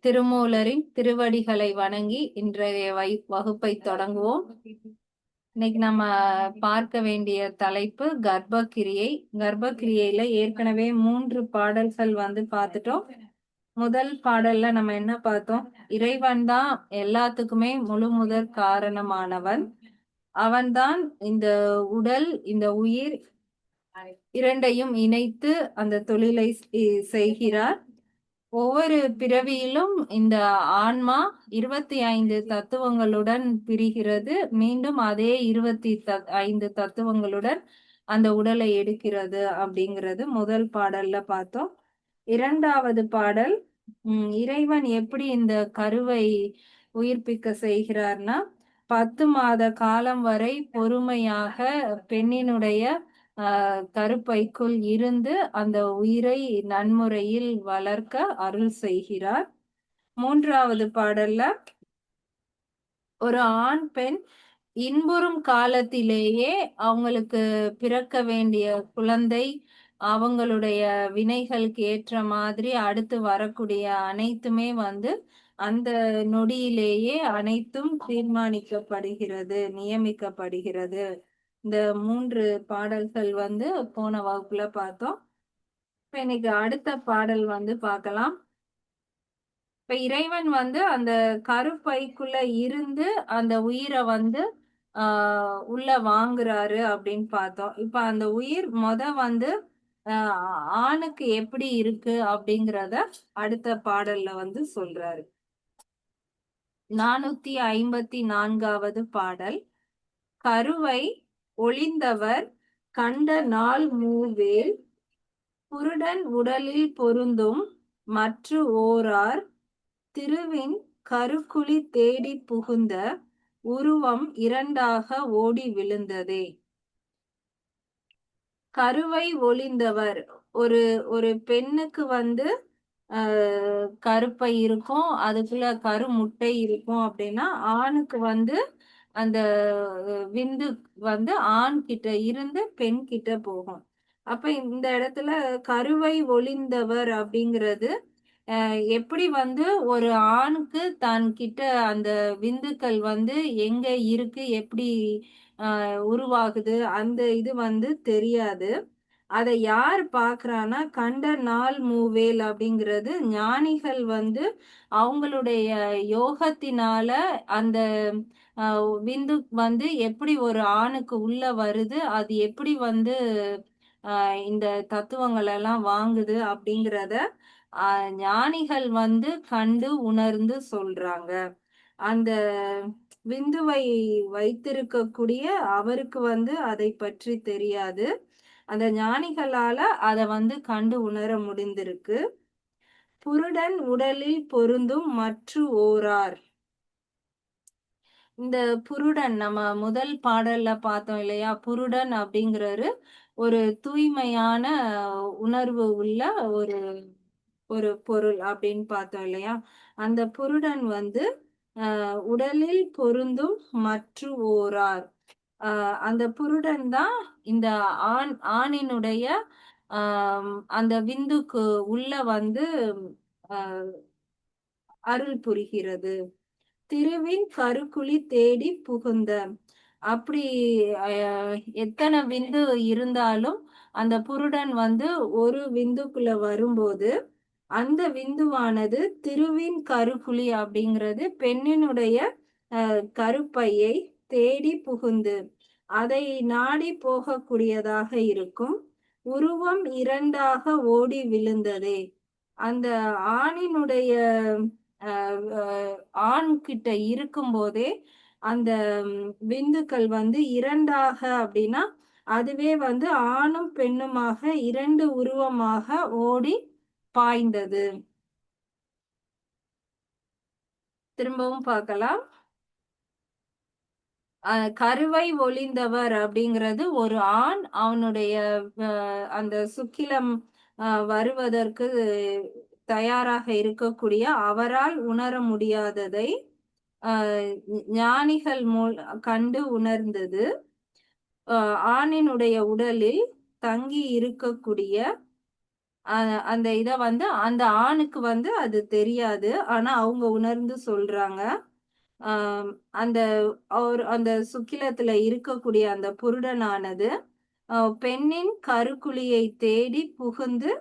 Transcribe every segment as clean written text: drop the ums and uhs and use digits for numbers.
திருமூலரின் திருவடிகளை வணங்கி இன்றைய வகுப்பை தொடங்குவோம். இன்னைக்கு நம்ம பார்க்க வேண்டிய தலைப்பு கர்ப்பக்கிரியை. கர்ப்பக்கிரியையில ஏற்கனவே 3 பாடல்கள் பார்த்துட்டோம். முதல் பாடல்ல நம்ம என்ன பார்த்தோம்? இறைவன் தான் எல்லாத்துக்குமே முழு முதற் காரணமானவன். அவன்தான் இந்த உடல், இந்த உயிர் இரண்டையும் இணைத்து அந்த தொழிலை செய்கிறார். ஒவ்வொரு பிறவியிலும் இந்த ஆன்மா 25 தத்துவங்களுடன் பிரிகிறது. மீண்டும் அதே 25 தத்துவங்களுடன் அந்த உடலை எடுக்கிறது அப்படிங்கிறது முதல் பாடல்ல பார்த்தோம். இரண்டாவது பாடல், இறைவன் எப்படி இந்த கருவை உயிர்ப்பிக்க செய்கிறார்னா, 10 மாத காலம் வரை பொறுமையாக பெண்ணினுடைய கருப்பைக்குள் இருந்து அந்த உயிரை நன்முறையில் வளர்க்க அருள் செய்கிறார். மூன்றாவது பாடல்ல ஒரு ஆண் பெண் இன்புறும் காலத்திலேயே அவங்களுக்கு பிறக்க வேண்டிய குழந்தை அவங்களுடைய வினைகளுக்கு ஏற்ற மாதிரி அடுத்து வரக்கூடிய அனைத்துமே அந்த நொடியிலேயே அனைத்தும் தீர்மானிக்கப்படுகிறது, நியமிக்கப்படுகிறது. இந்த 3 பாடல்கள் போன வகுப்புல பார்த்தோம். இப்ப இன்னைக்கு அடுத்த பாடல் பார்க்கலாம். இப்ப இறைவன் அந்த கருப்பைக்குள்ள இருந்து அந்த உயிரை உள்ள வாங்குறாரு அப்படின்னு பார்த்தோம். இப்ப அந்த உயிர் ஆணுக்கு எப்படி இருக்கு அப்படிங்கிறத அடுத்த பாடல்ல சொல்றாரு. 454வது பாடல். கருவை ஒளிந்தவர் கண்ட நாள் மூவேல் புருடன் உடலில் பொருந்தும் மற்று ஓரார் திருவின் கருக்குழி தேடி புகுந்த உருவம் இரண்டாக ஓடி விழுந்ததே. கருவை ஒளிந்தவர், ஒரு ஒரு பெண்ணுக்கு கருப்பை இருக்கும், அதுக்குள்ள கரு முட்டை இருக்கும் அப்படின்னா ஆணுக்கு அந்த விந்து ஆண் கிட்ட இருந்து பெண் கிட்ட போகும். அப்ப இந்த இடத்துல கருவை ஒளிந்தவர் அப்படிங்கிறது எப்படி ஒரு ஆணுக்கு தான் கிட்ட அந்த விந்துக்கள் எங்க இருக்கு, எப்படி உருவாகுது, அந்த இது தெரியாது. அதை யார் பாக்குறான்னா, கண்ட நாள் மூவேல் அப்படிங்கிறது ஞானிகள் அவங்களுடைய யோகத்தினால அந்த விந்து எப்படி ஒரு ஆணுக்கு உள்ள வருது, அது எப்படி இந்த தத்துவங்கள் எல்லாம் வாங்குது அப்படிங்கிறத ஞானிகள் கண்டு உணர்ந்து சொல்றாங்க. அந்த விந்துவை வைத்திருக்கக்கூடிய அவருக்கு அதை பற்றி தெரியாது. அந்த ஞானிகளால அதை கண்டு உணர முடிந்திருக்கு. புருடன் உடலில் பொருந்தும் மற்று ஓரார். இந்த புருடன் நம்ம முதல் பாடல்ல பார்த்தோம் இல்லையா? புருடன் அப்படிங்கிறாரு ஒரு தூய்மையான உணர்வு உள்ள ஒரு ஒரு பொருள் அப்படின்னு பார்த்தோம் இல்லையா? அந்த புருடன் உடலில் பொருந்தும் மற்று ஓரார். அந்த புருடன் தான் இந்த ஆணினுடைய அந்த விந்துக்கு உள்ள அருள் புரிகிறது. திருவின் கருக்குழி தேடி புகுந்த. அப்படி எத்தனை விந்து இருந்தாலும் அந்த புருடன் ஒரு விந்துக்குள்ள வரும்போது அந்த விந்துவானது திருவின் கருக்குழி அப்படிங்கிறது பெண்ணினுடைய கருப்பையை தேடி புகுந்து அதை நாடி போகக்கூடியதாக இருக்கும். உருவம் இரண்டாக ஓடி விழுந்ததே. அந்த ஆணினுடைய ஆண் கிட்ட இருக்கும் போதே அந்த விந்துக்கள் இரண்டாக அப்படின்னா அதுவே ஆணும் பெண்ணுமாக இரண்டு உருவமாக ஓடி பாய்ந்தது. திரும்பவும் பார்க்கலாம். கருவை ஒளிந்தவர் அப்படிங்கிறது ஒரு ஆண் அவனுடைய அந்த சுக்கிலம் வருவதற்கு தயாராக இருக்கக்கூடிய அவரால் உணர முடியாததை ஞானிகள் கண்டு உணர்ந்தது. ஆணினுடைய உடலில் தங்கி இருக்கக்கூடிய அந்த இத வந்து அந்த ஆணுக்கு வந்து அது தெரியாது. ஆனா அவங்க உணர்ந்து சொல்றாங்க. அந்த அந்த சுக்கிலத்துல இருக்கக்கூடிய அந்த புருடனானது பெண்ணின் கருக்குழியை தேடி புகுந்து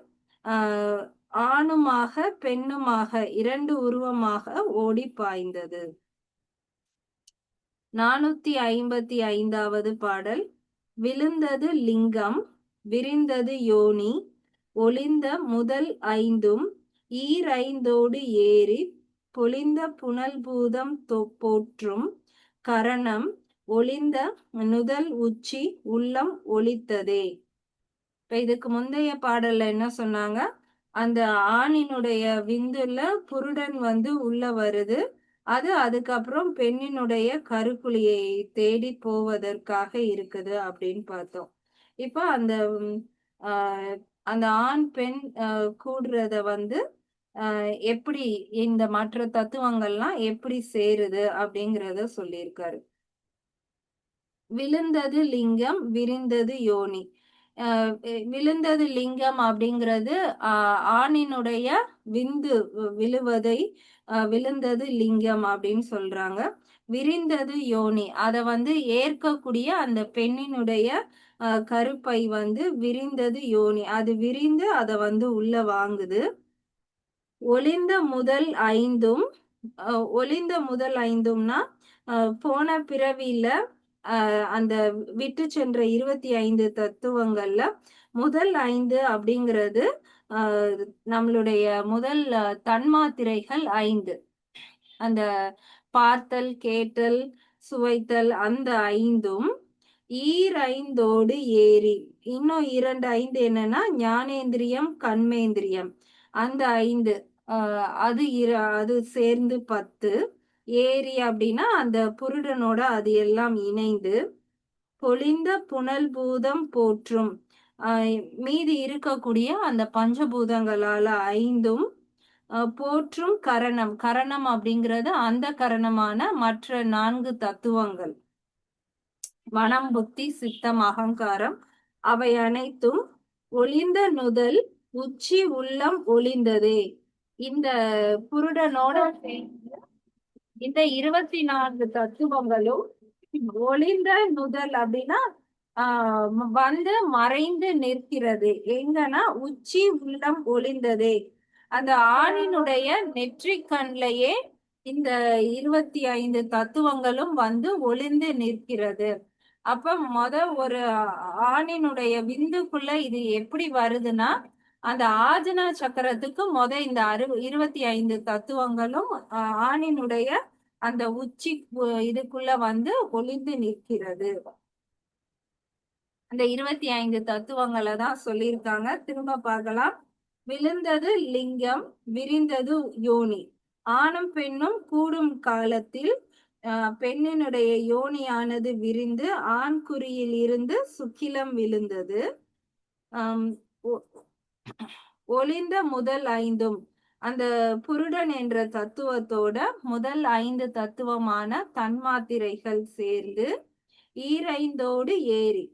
ஆணுமாக பெண்ணுமாக 2 உருவமாக ஓடி பாய்ந்தது. 455வது பாடல். விழுந்தது லிங்கம், விரிந்தது யோனி, ஒளிந்த முதல் 5ம் ஈரைந்தோடு ஏறி பொலிந்த புனல்பூதம் போற்றும் கரணம் ஒளிந்த நுதல் உச்சி உள்ளம் ஒளித்ததே. இப்ப இதுக்கு முந்தைய பாடல்ல என்ன சொன்னாங்க? அந்த ஆணினுடைய விந்துல புருடன் வந்து உள்ள வருது. அது அதுக்கப்புறம் பெண்ணினுடைய கருக்குழியை தேடி போவதற்காக இருக்குது அப்படின்னு பார்த்தோம். இப்ப அந்த ஆண் பெண் கூடுறத வந்து எப்படி இந்த மற்ற தத்துவங்கள்லாம் எப்படி சேருது அப்படிங்கிறத சொல்லியிருக்காரு. விழுந்தது லிங்கம், விரிந்தது யோனி. விழுந்தது லிங்கம் அப்படிங்கிறது ஆணினுடைய விந்து விழுவதை விழுந்தது லிங்கம் அப்படின்னு சொல்றாங்க. விரிந்தது யோனி, அத வந்து ஏற்கக்கூடிய அந்த பெண்ணினுடைய கருப்பை வந்து விரிந்தது யோனி, அது விரிந்து அத வந்து உள்ள வாங்குது. ஒளிந்த முதல் 5ம் ஒளிந்த முதல் 5ம்னா போன பிறவியில அந்த விட்டு சென்ற 25 தத்துவங்கள்ல முதல் 5 அப்படிங்கிறது நம்மளுடைய முதல் தன்மாத்திரைகள் 5. அந்த பார்த்தல், கேட்டல், சுவைத்தல் அந்த 5ம் ஈரைந்தோடு ஏறி, இன்னும் 2 5 என்னன்னா ஞானேந்திரியம், கண்மேந்திரியம் அந்த 5 அது சேர்ந்து 10 ஏரி அப்படின்னா அந்த புருடனோட அது எல்லாம் இணைந்து பொலிந்த புனல் பூதம் போற்றும் மீதி இருக்கக்கூடிய அந்த பஞ்சபூதங்களால 5ம் போற்றும் கரணம். கரணம் அப்படிங்கிறது அந்த கரணமான மற்ற 4 தத்துவங்கள் மனம், புத்தி, சித்தம், அகங்காரம் அவை அனைத்தும் ஒளிந்த நுதல் உச்சி உள்ளம் ஒளிந்ததே. இந்த புருடனோட சேர்ந்து இந்த 24 தத்துவங்களும் ஒளிந்த நுதல் அப்படின்னா வந்து மறைந்து நிற்கிறது. எங்கன்னா உச்சி உள்ளம் ஒளிந்ததே. அந்த ஆணினுடைய நெற்றி கண்லையே இந்த 25 தத்துவங்களும் வந்து ஒளிந்து நிற்கிறது. அப்ப ஒரு ஆணினுடைய விந்துக்குள்ள இது எப்படி வருதுன்னா அந்த ஆஜனா சக்கரத்துக்கு இந்த 25 தத்துவங்களும் ஆணினுடைய அந்த உச்சி இதுக்குள்ள வந்து ஒளிந்து நிற்கிறது. அந்த 25 தத்துவங்களை தான் சொல்லியிருக்காங்க. திரும்ப பார்க்கலாம். விழுந்தது லிங்கம், விரிந்தது யோனி. ஆணும் பெண்ணும் கூடும் காலத்தில் பெண்ணினுடைய யோனியானது விரிந்து ஆண் குறியில் இருந்து சுக்கிலம் விழுந்தது. ஒளிந்த முதல் 5ம் அந்த புருடன் என்ற தத்துவத்தோட முதல் 5 தத்துவமான தன்மாத்திரைகள் சேர்ந்து ஈரைந்தோடு ஏறி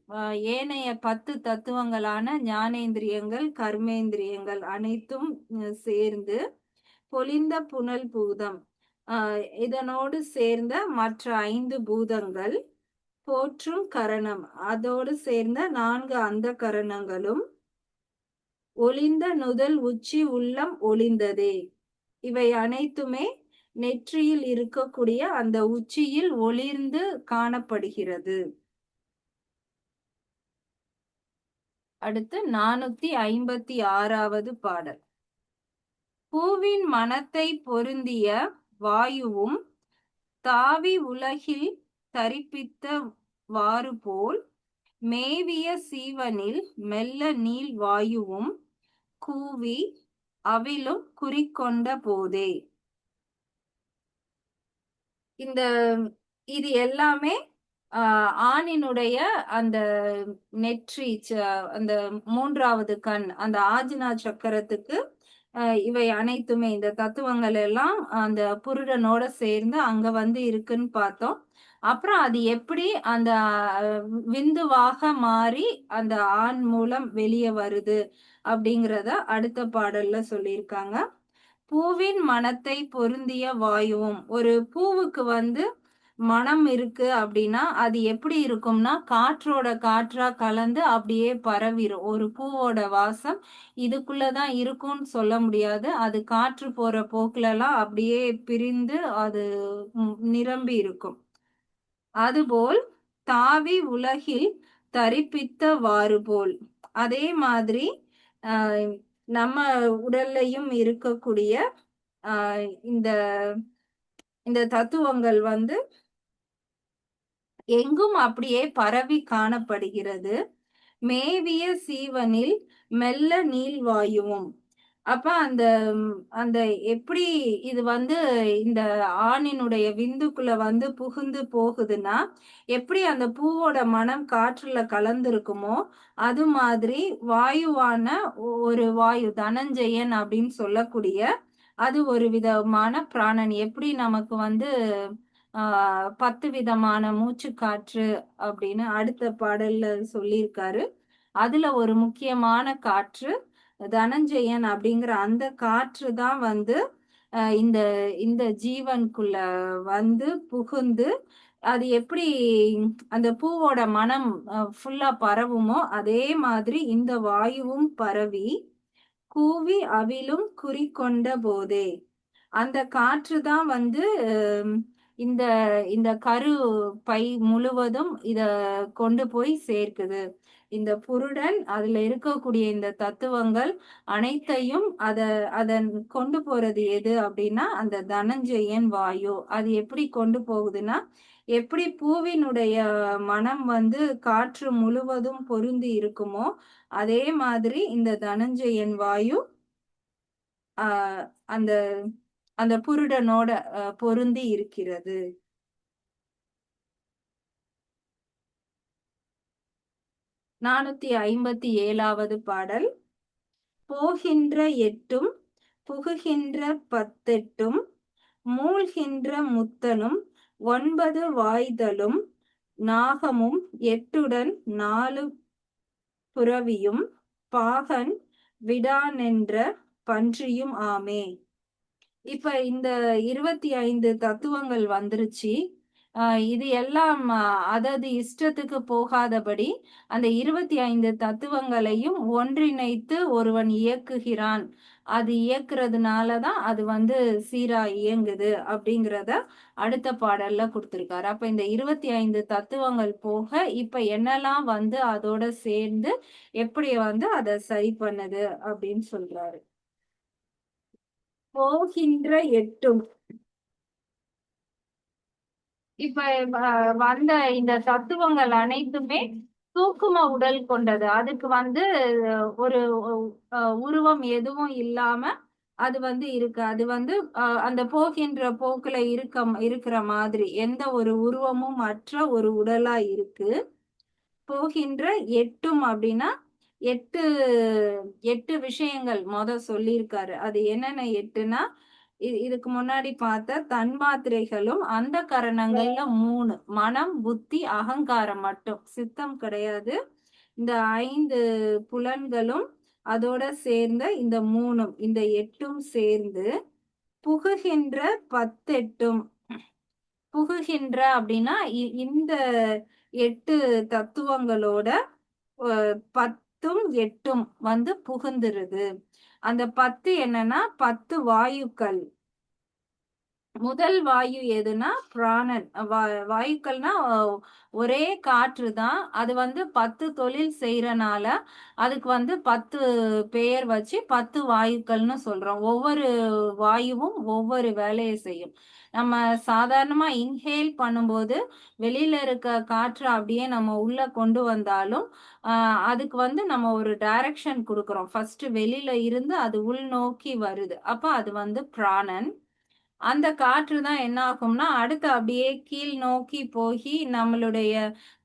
ஏனைய 10 தத்துவங்களான ஞானேந்திரியங்கள், கர்மேந்திரியங்கள் அனைத்தும் சேர்ந்து பொலிந்த புனல் பூதம் இதனோடு சேர்ந்த மற்ற 5 பூதங்கள் போற்றும் கரணம் அதோடு சேர்ந்த 4 அந்த கரணங்களும் ஒளிந்த நுதல் உச்சி உள்ளம் ஒளிந்ததே. இவை அனைத்துமே நெற்றியில் இருக்கக்கூடிய அந்த உச்சியில் ஒளிர்ந்து காணப்படுகிறது. அடுத்து 456வது பாடல். பூவின் மனத்தை பொருந்திய வாயுவும் தாவி உலகில் தரிப்பித்த வாறு போல் மேவிய சீவனில் மெல்ல நீள் வாயுவும் கூவி அவிலும் குறிக்கொண்ட போதே. இது எல்லாமே ஆணினுடைய அந்த நெற்றி அந்த 3வது கண் அந்த ஆஜ்னா சக்கரத்துக்கு இவை அனைத்துமே இந்த தத்துவங்கள் எல்லாம் அந்த புருடனோட சேர்ந்து அங்க வந்து இருக்குன்னு பார்த்தோம். அப்புறம் அது எப்படி அந்த விந்துவாக மாறி அந்த ஆண் மூலம் வெளியே வருது அப்படிங்கிறத அடுத்த பாடல்ல சொல்லியிருக்காங்க. பூவின் மணத்தை பொருந்திய வாயுவும், ஒரு பூவுக்கு வந்து மனம் இருக்கு அப்படின்னா அது எப்படி இருக்கும்னா காற்றோட காற்றா கலந்து அப்படியே பரவிரும். ஒரு பூவோட வாசம் இதுக்குள்ளதான் இருக்கும்னு சொல்ல முடியாது. அது காற்று போற போக்குல எல்லாம் அப்படியே பிரிந்து அது நிரம்பி இருக்கும். அதுபோல் தாவி உலகில் தரிப்பித்தவாறு போல், அதே மாதிரி ஆஹ் நம்ம உடல்லையும் இருக்கக்கூடிய இந்த இந்த தத்துவங்கள் வந்து எங்கும் அப்படியே பரவி காணப்படுகிறது. மேவிய சீவனில் மெல்ல நீள்வாயுவும். அப்ப அந்த அந்த எப்படி இது வந்து இந்த ஆணினுடைய விந்துக்குள்ள வந்து புகுந்து போகுதுன்னா, எப்படி அந்த பூவோட மனம் காற்றுல கலந்திருக்குமோ அது மாதிரி வாயுவான ஒரு வாயு தனஞ்செயன் அப்படின்னு சொல்லக்கூடிய அது ஒரு விதமான பிராணன். எப்படி நமக்கு வந்து 10 விதமான மூச்சு காற்று அப்படின்னு அடுத்த பாடல்ல சொல்லியிருக்காரு. அதுல ஒரு முக்கியமான காற்று தனஞ்செயன் அப்படிங்கிற அந்த காற்று தான் வந்து இந்த இந்த ஜீவனுக்குள்ள வந்து புகுந்து அது எப்படி அந்த பூவோட மனம் ஃபுல்லா பரவுமோ அதே மாதிரி இந்த வாயுவும் பரவி கூவி அவிலும் குறிக்கொண்ட போதே அந்த காற்று தான் வந்து இந்த இந்த கரு பை முழுவதும் இத கொண்டு போய் சேர்க்குது. இந்த புருடன் அதுல இருக்கக்கூடிய இந்த தத்துவங்கள் அனைத்தையும் அதன் கொண்டு போறது எது அப்படின்னா அந்த தனஞ்செயன் வாயு. அது எப்படி கொண்டு போகுதுன்னா, எப்படி பூவினுடைய மனம் வந்து காற்று முழுவதும் பொருந்தி இருக்குமோ அதே மாதிரி இந்த தனஞ்செயன் வாயு ஆஹ் அந்த அந்த புருடனோட பொருந்தி இருக்கிறது. 457வது பாடல். போகின்ற எட்டும் புகுகின்ற பத்தெட்டும் மூழ்கின்ற முத்தனும் 9 வாய்தலும் நாகமும் 8உடன் 4 புரவியும் பாகன் விடானென்ற பன்றியும் ஆமே. இப்ப இந்த 25 தத்துவங்கள் வந்துருச்சு. இது எல்லாம் அதது இஷ்டத்துக்கு போகாதபடி அந்த 25 தத்துவங்களையும் ஒன்றிணைத்து ஒருவன் இயக்குகிறான். அது இயக்குறதுனாலதான் அது வந்து சீரா இயங்குது அப்படிங்கிறத அடுத்த பாடல்ல கொடுத்திருக்காரு. அப்ப இந்த 25 தத்துவங்கள் போக இப்ப என்னெல்லாம் வந்து அதோட சேர்ந்து எப்படி வந்து அதை சரி பண்ணுது அப்படின்னு சொல்றாரு. போகின்ற எட்டும். இப்ப வந்த இந்த தத்துவங்கள் அனைத்துமே சூக்கும உடல் கொண்டது. அதுக்கு வந்து ஒரு உருவம் எதுவும் இல்லாம அது வந்து இருக்கு. அது வந்து அந்த போகின்ற போக்குல இருக்கிற மாதிரி எந்த ஒரு உருவமும் அற்ற ஒரு உடலா இருக்கு. போகின்ற எட்டும் அப்படின்னா 8 8 விஷயங்கள் சொல்லியிருக்காரு. அது என்னென்ன 8னா இதுக்கு முன்னாடி பார்த்த தன்மாத்திரைகளும் அந்த கரணங்கள்ல 3 மனம் புத்தி அகங்காரம் மட்டும், சித்தம் கிடையாது. இந்த 5 புலன்களும் அதோட சேர்ந்த இந்த 3 இந்த 8ம் சேர்ந்து புகுகின்ற 10 புகுகின்ற அப்படின்னா இந்த 8 தத்துவங்களோட 10ம் 8ம் வந்து புகுந்துருது. அந்த 10 என்னன்னா 10 வாயுக்கள். முதல் வாயு எதுனா பிராணன். வாயுக்கள்னா ஒரே காற்று தான். அது வந்து 10 தொழில் செய்யறனால அதுக்கு வந்து 10 பெயர் வச்சு 10 வாயுக்கள்னு சொல்றோம். ஒவ்வொரு வாயுவும் ஒவ்வொரு வேலையை செய்யும். நம்ம சாதாரணமா இன்ஹேல் பண்ணும்போது வெளியில இருக்க காற்று அப்படியே நம்ம உள்ள கொண்டு வந்தாலும் அதுக்கு வந்து நம்ம ஒரு டைரக்ஷன் கொடுக்கிறோம். ஃபர்ஸ்ட் வெளியில இருந்து அது உள்நோக்கி வருது. அப்ப அது வந்து பிராணன். அந்த காற்று தான் என்ன ஆகும்னா, அடுத்து அப்படியே கீழ் நோக்கி போகி, நம்மளுடைய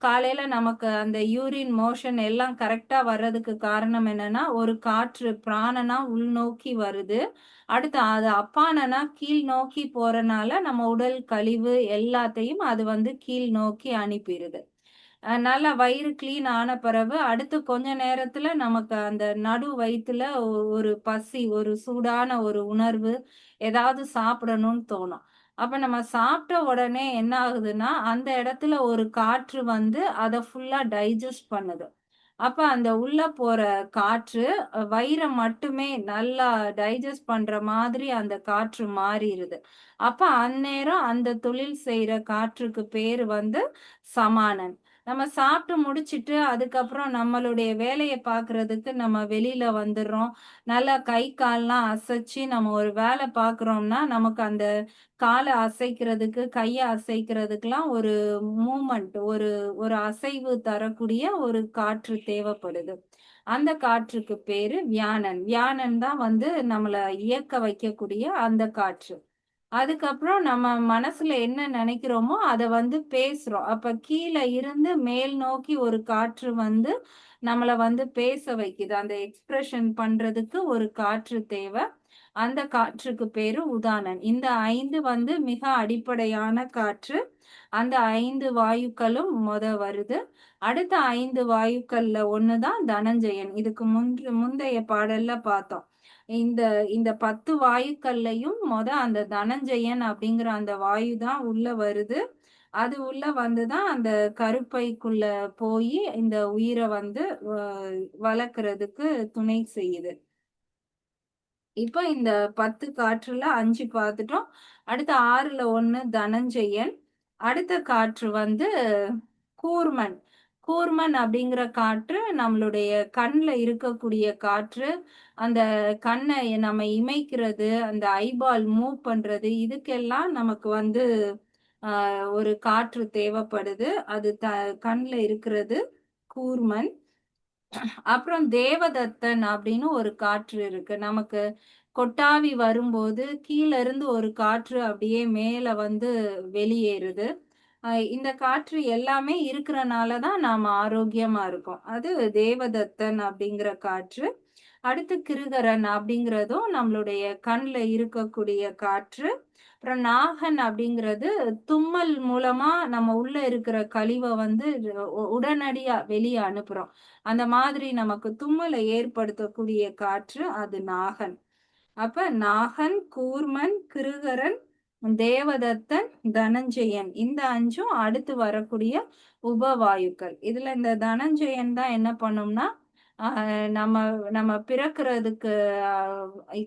காலையில நமக்கு அந்த யூரின் மோஷன் எல்லாம் கரெக்ட்டா வர்றதுக்கு காரணம் என்னன்னா, ஒரு காற்று பிராணனா உள்நோக்கி வருது. அடுத்து அது அப்பானனா கீழ் நோக்கி போறனால, நம்ம உடல் கழிவு எல்லாத்தையும் அது வந்து கீழ் நோக்கி அனுப்பிருது. நல்லா வயிறு கிளீன் ஆன பிறகு, அடுத்து கொஞ்ச நேரத்துல நமக்கு அந்த நடு வயித்துல ஒரு பசி, ஒரு சூடான ஒரு உணர்வு, ஏதாவது சாப்பிடணும்னு தோணும். அப்ப நம்ம சாப்பிட்ட உடனே என்ன ஆகுதுன்னா, அந்த இடத்துல ஒரு காற்று வந்து அத ஃபுல்லா டைஜஸ்ட் பண்ணுது. அப்ப அந்த உள்ள போற காற்று வயிற மட்டுமே நல்லா டைஜஸ்ட் பண்ற மாதிரி அந்த காற்று மாறிருது. அப்ப அந்நேரம் அந்த தொழில் செய்ற காற்றுக்கு பேரு வந்து சமானன். நம்ம சாப்பிட்டு முடிச்சுட்டு, அதுக்கப்புறம் நம்மளுடைய வேலைய பார்க்குறதுக்கு நம்ம வெளியில வந்துர்றோம். நல்லா கை, கால்லாம் அசைச்சு நம்ம ஒரு வேல பார்க்குறோம்னா, நமக்கு அந்த கால அசைக்கிறதுக்கு, கைய அசைக்கிறதுக்குலாம் ஒரு மூவ்மெண்ட் ஒரு ஒரு அசைவு தரக்கூடிய ஒரு காற்று தேவைப்படுது. அந்த காற்றுக்கு பேரு வியானன். வியானன் தான் வந்து நம்மள இயக்க வைக்கக்கூடிய அந்த காற்று. அதுக்கப்புறம் நம்ம மனசுல என்ன நினைக்கிறோமோ, அத வந்து பேசுறோம். அப்ப கீழ இருந்து மேல் நோக்கி ஒரு காற்று வந்து நம்மள வந்து பேச வைக்குது. அந்த எக்ஸ்பிரஷன் பண்றதுக்கு ஒரு காற்று தேவ. அந்த காற்றுக்கு பேரு உதானன். இந்த 5 வந்து மிக அடிப்படையான காற்று. அந்த 5 வாயுக்களும் வருது. அடுத்த 5 வாயுக்கள்ல ஒண்ணு தான் தனஞ்செயன். இதுக்கு முந்தைய பாடல்ல பார்த்தோம். இந்த இந்த 10 வாயுக்கள்லயும் அந்த தனஞ்செயன் அப்படிங்கிற அந்த வாயு தான் உள்ள வருது. அது உள்ள வந்து தான் அந்த கருப்பைக்குள்ள போயி இந்த உயிர வந்து வ வளர்க்கறதுக்கு துணை செய்யுது. இப்ப இந்த 10 காற்றுல 5 பார்த்துட்டோம். அடுத்து 6ல 1 தனஞ்செயன். அடுத்த காற்று வந்து கூர்மன். கூர்மன் அப்படிங்கிற காற்று நம்மளுடைய கண்ல இருக்கக்கூடிய காற்று. அந்த கண்ண நம்ம இமைக்கிறது, அந்த ஐபால் மூவ் பண்றது, இதுக்கெல்லாம் நமக்கு வந்து ஒரு காற்று தேவைப்படுது. அது கண்ல இருக்கிறது கூர்மன். அப்புறம் தேவதத்தன் அப்படின்னு ஒரு காற்று இருக்கு. நமக்கு கொட்டாவி வரும்போது கீழ இருந்து ஒரு காற்று அப்படியே மேல வந்து வெளியேறுது. இந்த காற்று எல்லாமே இருக்கிறனால தான் நாம ஆரோக்கியமா இருக்கோம். அது தேவதத்தன் அப்படிங்கிற காற்று. அடுத்து கிருகரன் அப்படிங்கிறதும் நம்மளுடைய கண்ல இருக்கக்கூடிய காற்று. அப்புறம் நாகன் அப்படிங்கிறது தும்மல் மூலமா நம்ம உள்ள இருக்கிற கழிவ வந்து உடனடியா வெளிய அனுப்புறோம். அந்த மாதிரி நமக்கு தும்மலை ஏற்படுத்தக்கூடிய காற்று அது நாகன். அப்ப நாகன், கூர்மன், கிருகரன், தேவதத்தன், தனஞ்செயன் இந்த 5ம் அடுத்து வரக்கூடிய உபவாயுக்கள். இதுல இந்த தனஞ்செயன் தான் என்ன பண்ணும்னா, நம்ம நம்ம பிறக்கிறதுக்கு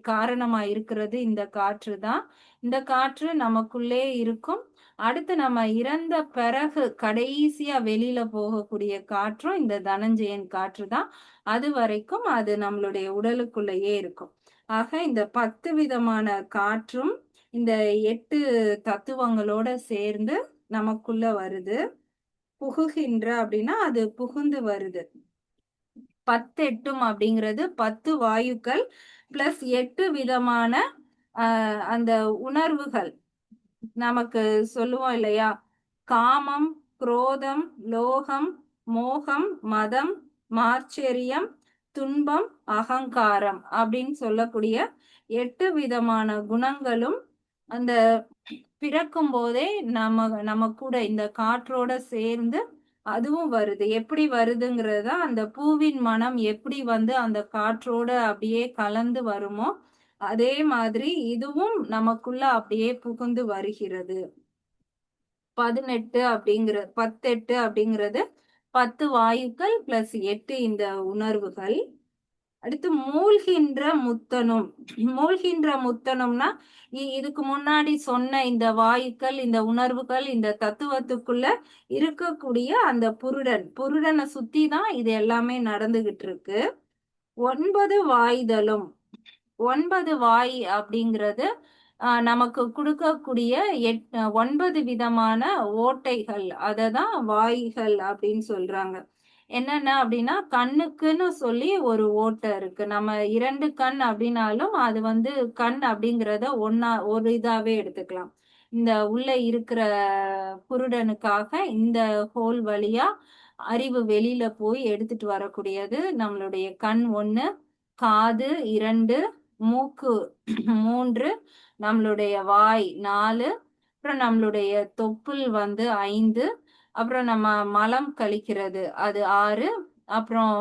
காரணமா இருக்கிறது இந்த காற்று தான். இந்த காற்று நமக்குள்ளே இருக்கும். அடுத்து நம்ம இறந்த பிறகு கடைசியா வெளியில போகக்கூடிய காற்றும் இந்த தனஞ்செயன் காற்று தான். அதுவரைக்கும் அது நம்மளுடைய உடலுக்குள்ளேயே இருக்கும். ஆக இந்த 10 விதமான காற்றும் இந்த 8 தத்துவங்களோட சேர்ந்து நமக்குள்ள வருது. புகுகின்ற அப்படின்னா அது புகுந்து வருது. 10 8ம் அப்படிங்கிறது 10 வாயுக்கள் பிளஸ் 8 விதமான அந்த உணர்வுகள். நமக்கு சொல்லுவோம் இல்லையா? காமம், குரோதம், லோகம், மோகம், மதம், மார்ச்சரியம், துன்பம், அகங்காரம் அப்படின்னு சொல்லக்கூடிய 8 விதமான குணங்களும் அந்த பிறக்கும் போதே நம்ம நம்ம கூட இந்த காற்றோட சேர்ந்து அதுவும் வருது. எப்படி வருதுங்கிறது தான் அந்த பூவின் மனம் எப்படி வந்து அந்த காற்றோட அப்படியே கலந்து வருமோ, அதே மாதிரி இதுவும் நமக்குள்ள அப்படியே புகுந்து வருகிறது. 18 அப்படிங்கிற 18 அப்படிங்கிறது 10 வாயுக்கள் பிளஸ் 8 இந்த உணர்வுகள். அடுத்து மூழ்கின்ற முத்தனும். மூழ்கின்ற முத்தனும்னா, இதுக்கு முன்னாடி சொன்ன இந்த வாயுக்கள், இந்த உணர்வுகள், இந்த தத்துவத்துக்குள்ள இருக்கக்கூடிய அந்த புருடன். புருடனை சுத்தி தான் இது எல்லாமே நடந்துகிட்டு இருக்கு. 9 வாய்தலும். 9 வாய் அப்படிங்கிறது நமக்கு குடுக்கக்கூடிய 9 விதமான ஓட்டைகள். அததான் வாய்கள் அப்படின்னு சொல்றாங்க. என்னென்ன அப்படின்னா, கண்ணுக்குன்னு சொல்லி ஒரு ஓட்டை இருக்கு. நம்ம 2 கண் அப்படின்னாலும், அது வந்து கண் அப்படிங்கிறத ஒரு இதாவே எடுத்துக்கலாம். இந்த உள்ள இருக்கிற குருடனுக்காக இந்த ஹோல் வழியா அறிவு வெளியில போய் எடுத்துட்டு வரக்கூடியது நம்மளுடைய கண் 1, காது 2, மூக்கு 3, நம்மளுடைய வாய் 4, அப்புறம் நம்மளுடைய தொப்புள் வந்து 5, அப்புறம் நம்ம மலம் கழிக்கிறது அது 6, அப்புறம்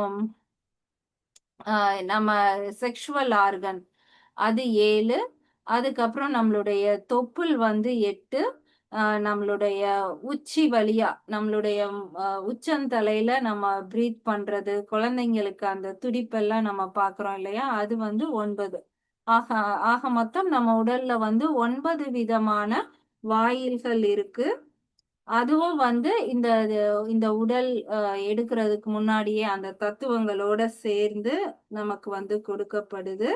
நம்ம செக்ஷுவல் ஆர்கன் அது 7, அதுக்கப்புறம் நம்மளுடைய தொப்புள் வந்து 8, நம்மளுடைய உச்சி வழியா நம்மளுடைய உச்சந்தலையில நம்ம பிரீத் பண்றது, குழந்தைங்களுக்கு அந்த துடிப்பெல்லாம் நம்ம பார்க்கிறோம் இல்லையா? அது வந்து 9. ஆக ஆக மொத்தம் நம்ம உடல்ல வந்து 9 விதமான வாயில்கள் இருக்கு. அதுவும் வந்து இந்த உடல் எடுக்கிறதுக்கு முன்னாடியே அந்த தத்துவங்களோட சேர்ந்து நமக்கு வந்து கொடுக்கப்படுது.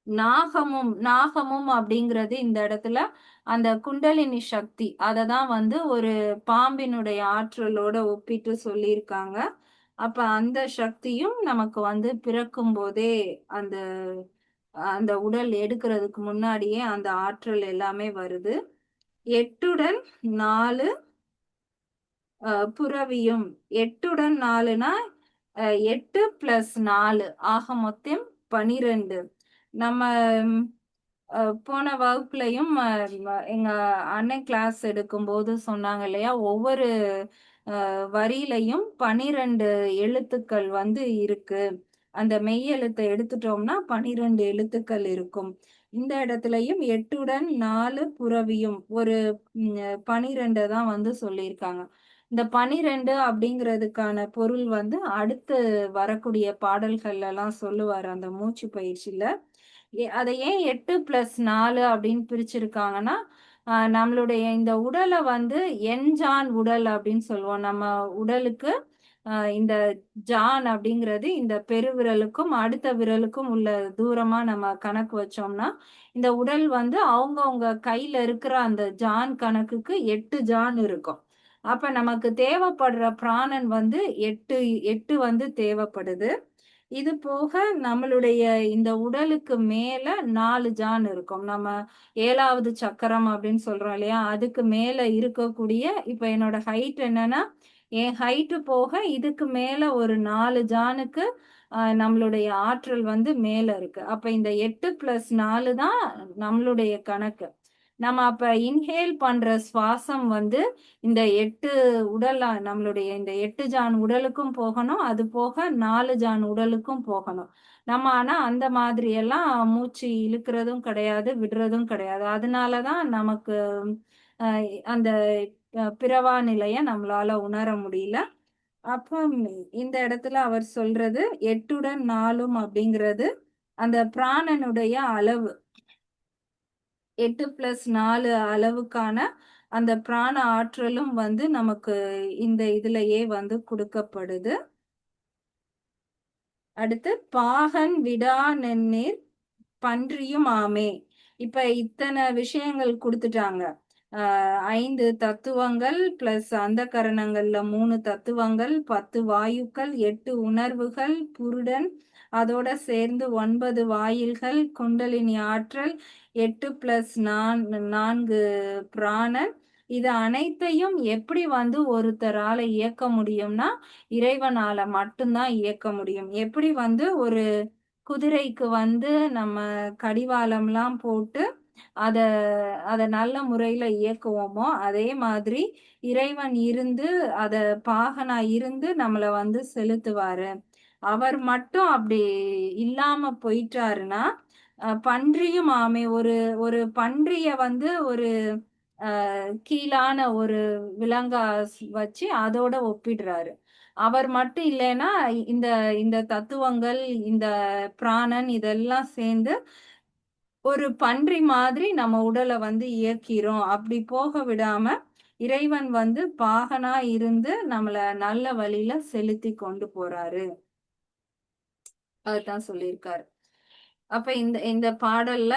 நாகமும் அப்படிங்கிறது இந்த இடத்துல அந்த குண்டலினி சக்தி. அததான் வந்து ஒரு பாம்பினுடைய ஆற்றலோட ஒப்பிட்டு சொல்லியிருக்காங்க. அப்ப அந்த சக்தியும் நமக்கு வந்து பிறக்கும் போதே அந்த அந்த உடல் எடுக்கிறதுக்கு முன்னாடியே அந்த ஆற்றல் எல்லாமே வருது. 8உடன் 4 புரவியும். 8உடன் 4னா 8 + 4 ஆக மொத்தம் 12. நம்ம போன வகுப்புலயும் எங்க அண்ணன் கிளாஸ் எடுக்கும்போது சொன்னாங்க இல்லையா? ஒவ்வொரு வரியிலயும் 12 எழுத்துக்கள் வந்து இருக்கு. அந்த மெய் எழுத்த எடுத்துட்டோம்னா 12 எழுத்துக்கள் இருக்கும். இந்த இடத்துலயும் 8உடன் 4 புரவியும் ஒரு 12 தான் வந்து சொல்லியிருக்காங்க. இந்த 12 அப்படிங்கிறதுக்கான பொருள் வந்து அடுத்து வரக்கூடிய பாடல்கள்ல எல்லாம் சொல்லுவாரு அந்த மூச்சு பயிற்சியில. அத ஏன் 8 + 4 அப்படின்னு பிரிச்சிருக்காங்கன்னா, நம்மளுடைய இந்த உடல வந்து எண்ஜான் உடல் அப்படின்னு சொல்லுவோம். நம்ம உடலுக்கு இந்த ஜான் அப்படிங்கிறது இந்த பெருவிரலுக்கும், அடுத்த விரலுக்கும் உள்ள தூரமா நம்ம கணக்கு வச்சோம்னா, இந்த உடல் வந்து அவங்கவங்க கையில இருக்கிற அந்த ஜான் கணக்குக்கு 8 ஜான் இருக்கும். அப்ப நமக்கு தேவைப்படுற பிராணன் வந்து 8 வந்து தேவைப்படுது. இது போக நம்மளுடைய இந்த உடலுக்கு மேல 4 ஜான் இருக்கும். நம்ம 7வது சக்கரம் அப்படின்னு சொல்றோம் இல்லையா? அதுக்கு மேல இருக்கக்கூடிய இப்ப என்னோட ஹைட் என்னன்னா, என் ஹைட் போக இதுக்கு மேல ஒரு 4 ஜானுக்கு நம்மளுடைய ஆற்றல் வந்து மேல இருக்கு. அப்ப இந்த 8 + 4 தான் நம்மளுடைய கணக்கு. நம்ம அப்ப இன்ஹேல் பண்ற சுவாசம் வந்து இந்த 8 நம்மளுடைய இந்த 8 ஜான் உடலுக்கும் போகணும். அது போக 4 ஜான் உடலுக்கும் போகணும். நம்ம ஆனா அந்த மாதிரி எல்லாம் மூச்சு இழுக்கிறதும் கிடையாது, விடுறதும் கிடையாது. அதனால தான் நமக்கு அ அந்த பிறவா நிலைய நம்மளால உணர முடியல. அப்ப இந்த இடத்துல அவர் சொல்றது 8உடன் 4ம் அப்படிங்கிறது அந்த பிராணனுடைய அளவு. 8 + 4 அளவுக்கான அந்த பிராண ஆற்றலும் வந்து நமக்கு இந்த இதுலயே வந்து குடுக்கப்படுது. அடுத்து பாகன் விடா நென்னீர் பன்றியும் ஆமே. இப்ப இத்தனை விஷயங்கள் குடுத்துட்டாங்க. 5 தத்துவங்கள் பிளஸ் அந்தகரணங்கள்ல 3 தத்துவங்கள், 10 வாயுக்கள், 8 உணர்வுகள், புருடன், அதோட சேர்ந்து 9 வாயில்கள், குண்டலினி ஆற்றல், 8 + 4 பிராணன். இது அனைத்தையும் எப்படி வந்து ஒருத்தரால இயக்க முடியும்னா, இறைவனால மட்டும்தான் இயக்க முடியும். எப்படி வந்து ஒரு குதிரைக்கு வந்து நம்ம கடிவாளம்லாம் போட்டு அத அத நல்ல முறையில இயக்குவோமோ, அதே மாதிரி இறைவன் இருந்து அத பாகனா இருந்து நம்மள வந்து செலுத்துவாரு. அவர் மட்டும் அப்படி இல்லாம போயிட்டாருன்னா, பன்றியும் ஆமே ஒரு ஒரு பன்றிய வந்து ஒரு கீழான ஒரு விலங்கா வச்சு அதோட ஒப்பிடுறாரு. அவர் மட்டும் இல்லைன்னா, இந்த இந்த தத்துவங்கள், இந்த பிராணன் இதெல்லாம் சேர்ந்து ஒரு பன்றி மாதிரி நம்ம உடல வந்து இயக்கிறோம். அப்படி போக விடாம, இறைவன் வந்து பாகனா இருந்து நம்மள நல்ல வழியில செலுத்தி கொண்டு போறாரு. அதுதான் சொல்லியிருக்காரு. அப்ப இந்த இந்த பாடல்ல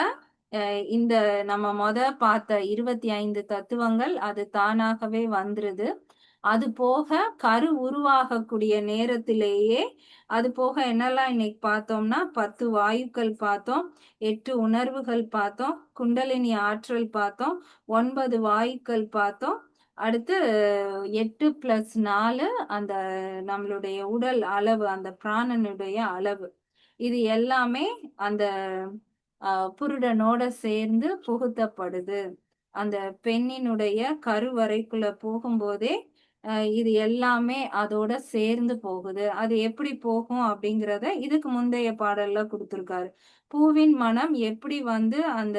இந்த நம்ம பார்த்த 25 தத்துவங்கள் அது தானாகவே வந்துருது. அது போக கரு உருவாகக்கூடிய நேரத்திலேயே அது போக என்னெல்லாம் இன்னைக்கு பார்த்தோம்னா 10 வாயுக்கள் பார்த்தோம், 8 உணர்வுகள் பார்த்தோம், குண்டலினி ஆற்றல் பார்த்தோம், 9 வாயுக்கள் பார்த்தோம். அடுத்து 8 + 4 அந்த நம்மளுடைய உடல் அளவு, அந்த பிராணனுடைய அளவு. இது எல்லாமே அந்த புருடனோட சேர்ந்து புகுத்தப்படுது. அந்த பெண்ணினுடைய கருவறைக்குள்ள போகும்போதே இது எல்லாமே அதோட சேர்ந்து போகுது. அது எப்படி போகும் அப்படிங்கிறத இதுக்கு முந்தைய பாடல்ல கொடுத்திருக்காரு. பூவின் மனம் எப்படி வந்து அந்த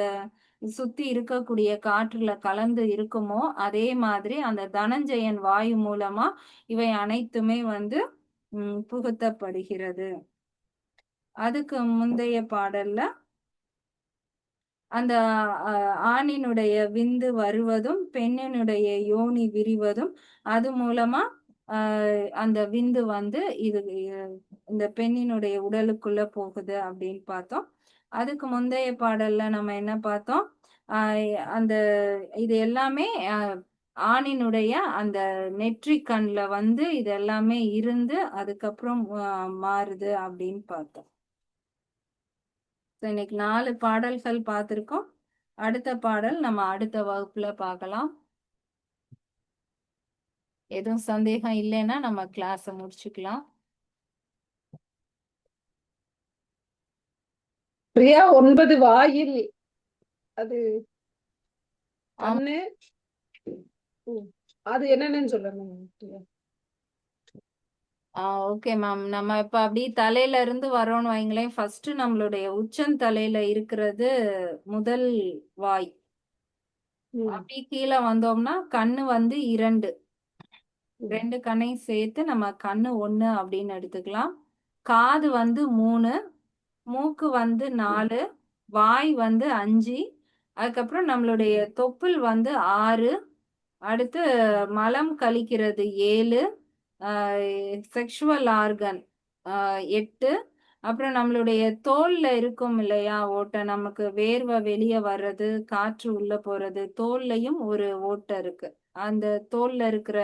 சுத்தி இருக்கக்கூடிய காற்றுல கலந்து இருக்குமோ அதே மாதிரி அந்த தனஞ்சயன் வாயு மூலமா இவை அனைத்துமே வந்து புகுத்தப்படுகிறது. அதுக்கு முந்தைய பாடல்ல அந்த ஆணினுடைய விந்து வருவதும் பெண்ணினுடைய யோனி விரிவதும் அது மூலமா அந்த விந்து வந்து இது இந்த பெண்ணினுடைய உடலுக்குள்ள போகுது அப்படின்னு பார்த்தோம். அதுக்கு முந்தைய பாடல்ல நம்ம என்ன பார்த்தோம்? அந்த இது எல்லாமே ஆணினுடைய அந்த நெற்றி கண்ல வந்து இது எல்லாமே இருந்து அதுக்கப்புறம் மாறுது அப்படின்னு பார்த்தோம். இன்னைக்கு 4 பாடல்கள் பார்த்திருக்கோம். அடுத்த பாடல் நம்ம அடுத்த வகுப்புல பார்க்கலாம். எதுவும் சந்தேகம் இல்லைன்னா நம்ம கிளாஸ முடிச்சுக்கலாம். பிரியா 9 வாயில் அது கண்ணு அது என்னன்னு சொல்லணும். Okay ma'am. நம்ம இப்ப அப்படி தலையில இருந்து வரோம்னு வைங்களேன். ஃபர்ஸ்ட் நம்மளுடைய உச்சந்தலையில இருக்கிறது முதல் வாய். அப்படி கீழே வந்தோம்னா கண்ணு வந்து 2 கண்ணையும் சேர்த்து நம்ம கண்ணு 1 அப்படின்னு எடுத்துக்கலாம். காது வந்து 3, மூக்கு வந்து 4, வாய் வந்து 5, அதுக்கப்புறம் நம்மளுடைய தொப்புள் வந்து 6, அடுத்து மலம் கழிக்கிறது 7, செக்ஷுவல் ஆர்கன் 8, அப்புறம் நம்மளுடைய தோல்ல இருக்கும் இல்லையா ஓட்டை, நமக்கு வேர்வை வெளியே வர்றது, காற்று உள்ள போறது, தோல்லையும் ஒரு ஓட்டை இருக்கு. அந்த தோல்ல இருக்கிற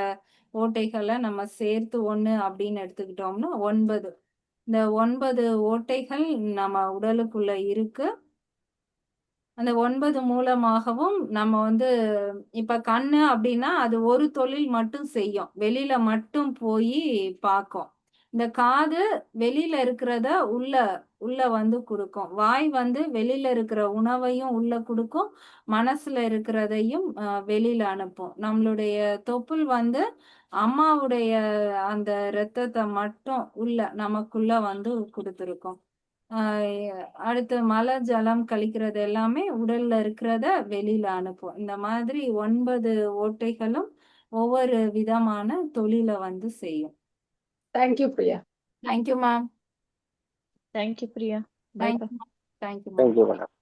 ஓட்டைகளை நம்ம சேர்த்து 1 அப்படின்னு எடுத்துக்கிட்டோம்னா 9. இந்த 9 ஓட்டைகள் நம்ம உடலுக்குள்ள இருக்கு. அந்த 9 மூலமாகவும் நம்ம வந்து இப்ப கண்ணு அப்படின்னா அது ஒரு தொழில் மட்டும் செய்யும், வெளியில மட்டும் போய் பார்க்கும். இந்த காது வெளியில இருக்கிறத உள்ள வந்து கொடுக்கும். வாய் வந்து வெளியில இருக்கிற உணவையும் உள்ள கொடுக்கும், மனசுல இருக்கிறதையும் வெளியில அனுப்பும். நம்மளுடைய தொப்புள் வந்து அம்மாவுடைய அந்த இரத்தத்தை மட்டும் நமக்குள்ள வந்து கொடுத்துருக்கும். அடுத்து மலை ஜலம் கழிக்கிறது எல்லாமே உடல்ல இருக்கிறத வெளியில அனுப்பும். இந்த மாதிரி 9 ஓட்டைகளும் ஒவ்வொரு விதமான தொழிலை வந்து செய்யும். Thank you Priya. Thank you ma'am. Thank you Priya. Thank you ma'am.